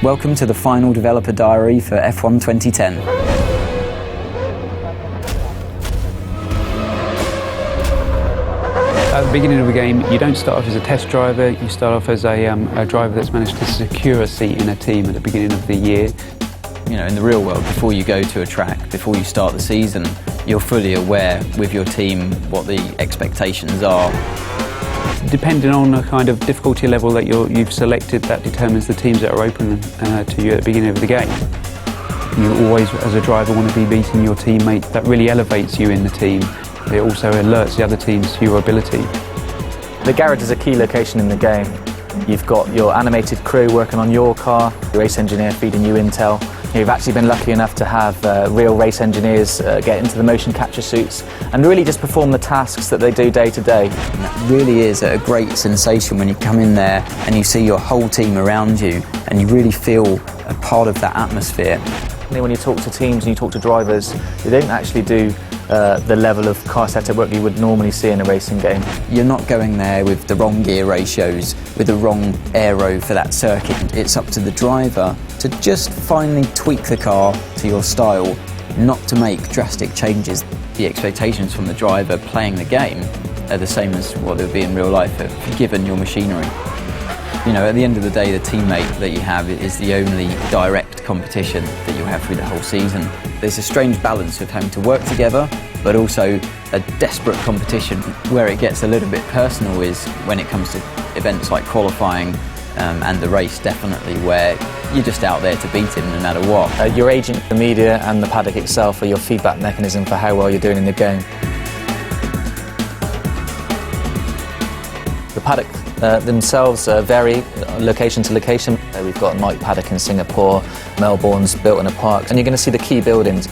Welcome to the final developer diary for F1 2010. At the beginning of the game, you don't start off as a test driver, you start off as a driver that's managed to secure a seat in a team at the beginning of the year. You know, in the real world, before you go to a track, before you start the season, you're fully aware with your team what the expectations are. Depending on the kind of difficulty level that you've selected, that determines the teams that are open to you at the beginning of the game. You always, as a driver, want to be beating your teammate. That really elevates you in the team. It also alerts the other teams to your ability. The garage is a key location in the game. You've got your animated crew working on your car, your race engineer feeding you intel. You've actually been lucky enough to have real race engineers get into the motion capture suits and really just perform the tasks that they do day to day. And that really is a great sensation when you come in there and you see your whole team around you and you really feel a part of that atmosphere. When you talk to teams and you talk to drivers, they don't actually do the level of car setup work you would normally see in a racing game. You're not going there with the wrong gear ratios, with the wrong aero for that circuit. It's up to the driver to just finally tweak the car to your style, not to make drastic changes. The expectations from the driver playing the game are the same as what they would be in real life, given your machinery. You know, at the end of the day, the teammate that you have is the only direct competition that you have through the whole season. There's a strange balance of having to work together, but also a desperate competition. Where it gets a little bit personal is when it comes to events like qualifying and the race, definitely, where you're just out there to beat him no matter what. Your agent, the media and the paddock itself are your feedback mechanism for how well you're doing in the game. The paddock themselves vary location to location. We've got Night Paddock in Singapore, Melbourne's built in a park, and you're going to see the key buildings.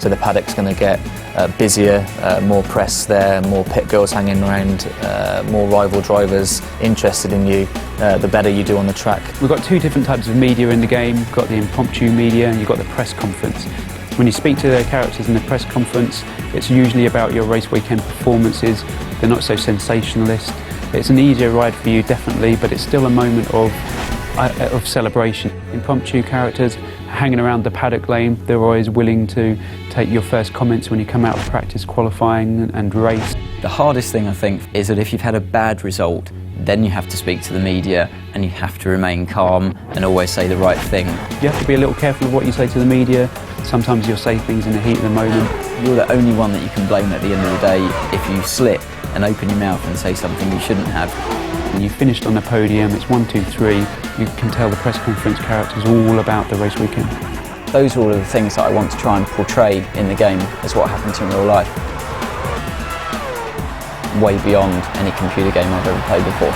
So the paddock's going to get busier, more press there, more pit girls hanging around, more rival drivers interested in you, the better you do on the track. We've got two different types of media in the game. You've got the impromptu media and you've got the press conference. When you speak to the characters in the press conference, it's usually about your race weekend performances. They're not so sensationalist. It's an easier ride for you, definitely, but it's still a moment of celebration. Impromptu characters hanging around the paddock lane, they're always willing to take your first comments when you come out of practice qualifying and race. The hardest thing, I think, is that if you've had a bad result, then you have to speak to the media and you have to remain calm and always say the right thing. You have to be a little careful of what you say to the media. Sometimes you'll say things in the heat of the moment. You're the only one that you can blame at the end of the day if you slip and open your mouth and say something you shouldn't have. When you finished on the podium, it's 1, 2, 3, you can tell the press conference characters all about the race weekend. Those are all of the things that I want to try and portray in the game as what happens in real life. Way beyond any computer game I've ever played before.